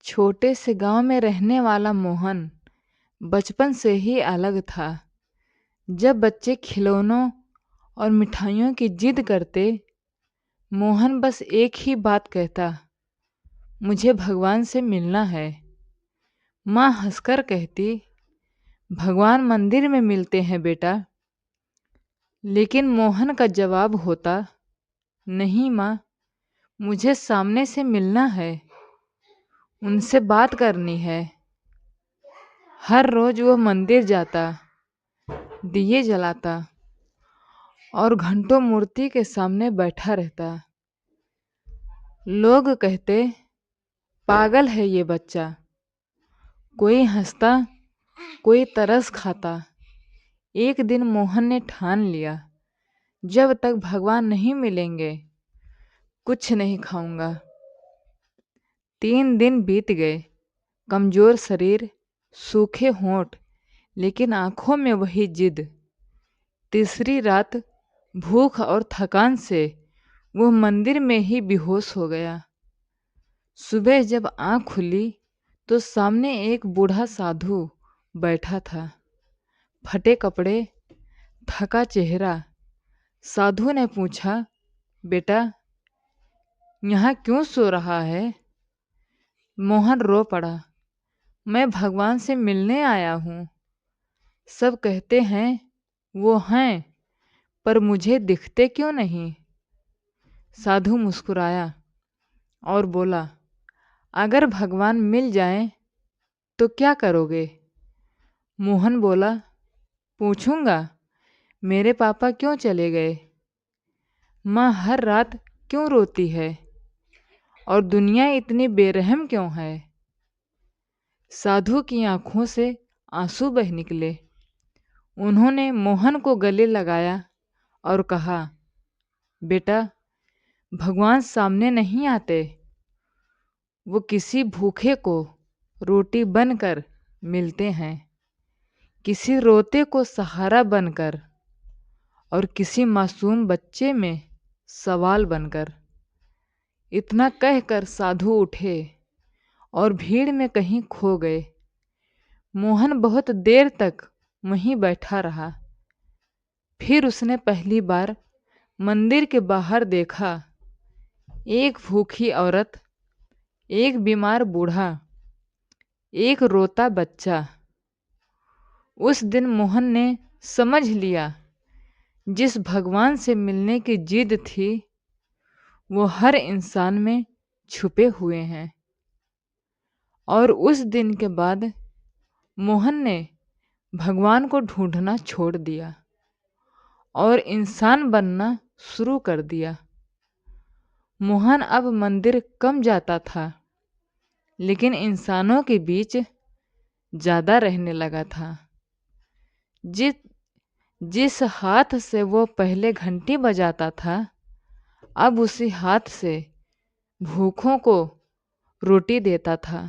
छोटे से गांव में रहने वाला मोहन बचपन से ही अलग था। जब बच्चे खिलौनों और मिठाइयों की जिद करते, मोहन बस एक ही बात कहता, मुझे भगवान से मिलना है। माँ हंसकर कहती, भगवान मंदिर में मिलते हैं बेटा। लेकिन मोहन का जवाब होता, नहीं माँ, मुझे सामने से मिलना है, उनसे बात करनी है। हर रोज वो मंदिर जाता, दिए जलाता और घंटों मूर्ति के सामने बैठा रहता। लोग कहते, पागल है ये बच्चा। कोई हंसता, कोई तरस खाता। एक दिन मोहन ने ठान लिया, जब तक भगवान नहीं मिलेंगे कुछ नहीं खाऊंगा। 3 दिन बीत गए, कमजोर शरीर, सूखे होंठ, लेकिन आंखों में वही जिद। तीसरी रात भूख और थकान से वो मंदिर में ही बेहोश हो गया। सुबह जब आंख खुली तो सामने एक बूढ़ा साधु बैठा था। फटे कपड़े, थका चेहरा। साधु ने पूछा, बेटा, यहाँ क्यों सो रहा है? मोहन रो पड़ा, मैं भगवान से मिलने आया हूँ। सब कहते हैं वो हैं, पर मुझे दिखते क्यों नहीं? साधु मुस्कुराया और बोला, अगर भगवान मिल जाएं तो क्या करोगे? मोहन बोला, पूछूंगा, मेरे पापा क्यों चले गए? माँ हर रात क्यों रोती है? और दुनिया इतनी बेरहम क्यों है? साधु की आंखों से आंसू बह निकले। उन्होंने मोहन को गले लगाया और कहा, बेटा, भगवान सामने नहीं आते, वो किसी भूखे को रोटी बनकर मिलते हैं, किसी रोते को सहारा बनकर और किसी मासूम बच्चे में सवाल बनकर। इतना कहकर साधु उठे और भीड़ में कहीं खो गए। मोहन बहुत देर तक वहीं बैठा रहा। फिर उसने पहली बार मंदिर के बाहर देखा, एक भूखी औरत, एक बीमार बूढ़ा, एक रोता बच्चा। उस दिन मोहन ने समझ लिया, जिस भगवान से मिलने की जिद थी वो हर इंसान में छुपे हुए हैं। और उस दिन के बाद मोहन ने भगवान को ढूंढना छोड़ दिया और इंसान बनना शुरू कर दिया। मोहन अब मंदिर कम जाता था, लेकिन इंसानों के बीच ज़्यादा रहने लगा था। जिस जिस हाथ से वो पहले घंटी बजाता था, अब उसी हाथ से भूखों को रोटी देता था।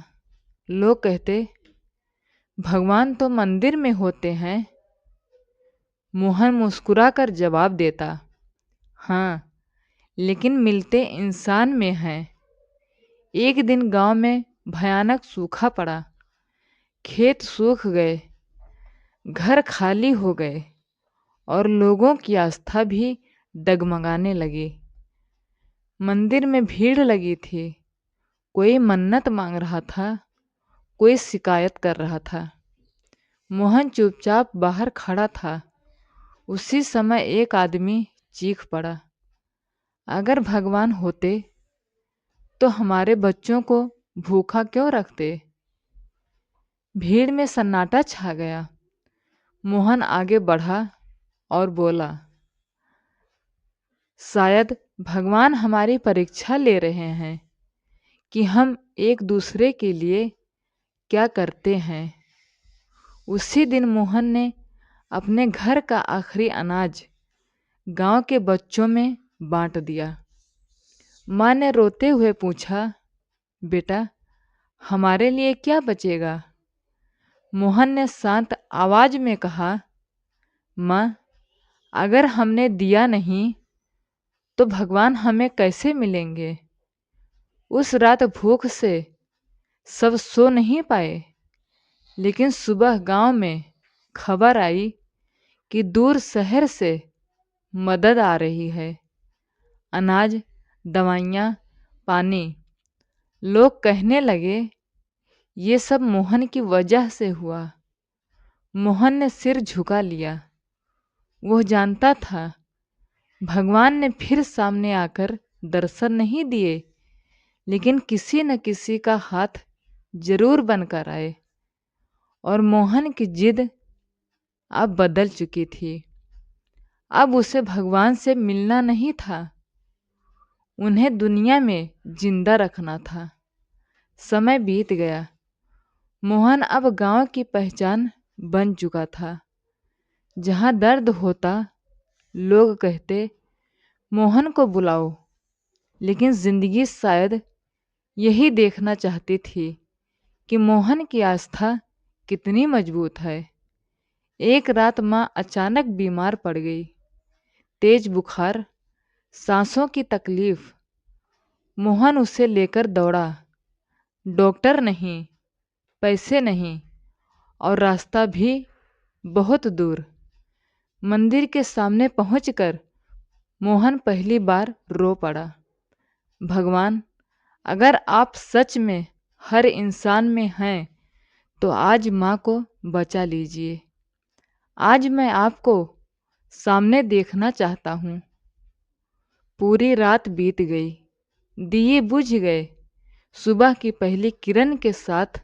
लोग कहते, भगवान तो मंदिर में होते हैं। मोहन मुस्कुराकर जवाब देता, हाँ, लेकिन मिलते इंसान में हैं। एक दिन गांव में भयानक सूखा पड़ा। खेत सूख गए, घर खाली हो गए और लोगों की आस्था भी डगमगाने लगी। मंदिर में भीड़ लगी थी। कोई मन्नत मांग रहा था, कोई शिकायत कर रहा था। मोहन चुपचाप बाहर खड़ा था। उसी समय एक आदमी चीख पड़ा, अगर भगवान होते तो हमारे बच्चों को भूखा क्यों रखते? भीड़ में सन्नाटा छा गया। मोहन आगे बढ़ा और बोला, शायद भगवान हमारी परीक्षा ले रहे हैं कि हम एक दूसरे के लिए क्या करते हैं। उसी दिन मोहन ने अपने घर का आखिरी अनाज गांव के बच्चों में बांट दिया। माँ ने रोते हुए पूछा, बेटा, हमारे लिए क्या बचेगा? मोहन ने शांत आवाज में कहा, माँ, अगर हमने दिया नहीं तो भगवान हमें कैसे मिलेंगे? उस रात भूख से सब सो नहीं पाए, लेकिन सुबह गांव में खबर आई कि दूर शहर से मदद आ रही है। अनाज, दवाइयाँ, पानी। लोग कहने लगे, ये सब मोहन की वजह से हुआ। मोहन ने सिर झुका लिया। वो जानता था भगवान ने फिर सामने आकर दर्शन नहीं दिए, लेकिन किसी न किसी का हाथ जरूर बनकर आए। और मोहन की जिद अब बदल चुकी थी। अब उसे भगवान से मिलना नहीं था, उन्हें दुनिया में जिंदा रखना था। समय बीत गया। मोहन अब गांव की पहचान बन चुका था। जहां दर्द होता, लोग कहते, मोहन को बुलाओ। लेकिन जिंदगी शायद यही देखना चाहती थी कि मोहन की आस्था कितनी मजबूत है। एक रात माँ अचानक बीमार पड़ गई। तेज बुखार, सांसों की तकलीफ। मोहन उसे लेकर दौड़ा। डॉक्टर नहीं, पैसे नहीं, और रास्ता भी बहुत दूर। मंदिर के सामने पहुंचकर मोहन पहली बार रो पड़ा। भगवान, अगर आप सच में हर इंसान में हैं, तो आज माँ को बचा लीजिए। आज मैं आपको सामने देखना चाहता हूँ। पूरी रात बीत गई, दिए बुझ गए। सुबह की पहली किरण के साथ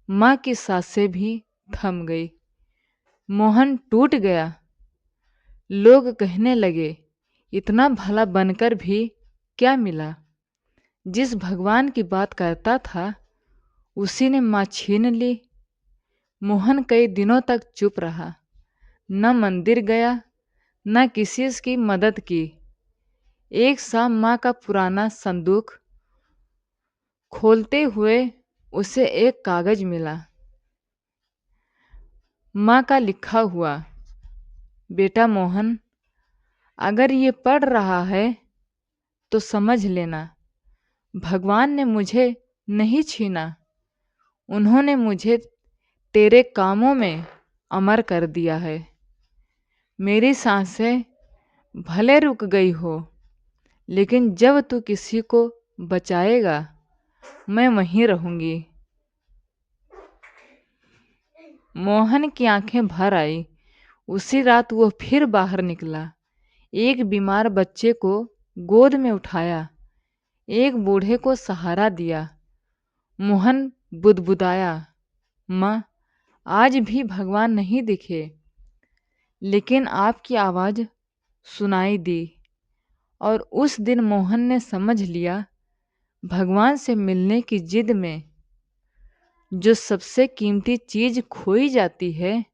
माँ की सांसें भी थम गई। मोहन टूट गया। लोग कहने लगे, इतना भला बनकर भी क्या मिला? जिस भगवान की बात करता था, उसी ने माँ छीन ली। मोहन कई दिनों तक चुप रहा, न मंदिर गया, न किसी की मदद की। एक शाम माँ का पुराना संदूक खोलते हुए उसे एक कागज मिला। माँ का लिखा हुआ, बेटा मोहन, अगर ये पढ़ रहा है तो समझ लेना, भगवान ने मुझे नहीं छीना। उन्होंने मुझे तेरे कामों में अमर कर दिया है। मेरी सांसें भले रुक गई हो, लेकिन जब तू किसी को बचाएगा, मैं वहीं रहूंगी। मोहन की आंखें भर आई। उसी रात वो फिर बाहर निकला। एक बीमार बच्चे को गोद में उठाया, एक बूढ़े को सहारा दिया। मोहन बुदबुदाया, माँ, आज भी भगवान नहीं दिखे, लेकिन आपकी आवाज़ सुनाई दी। और उस दिन मोहन ने समझ लिया, भगवान से मिलने की जिद में जो सबसे कीमती चीज खोई जाती है,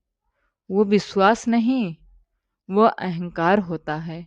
वो विश्वास नहीं, वो अहंकार होता है।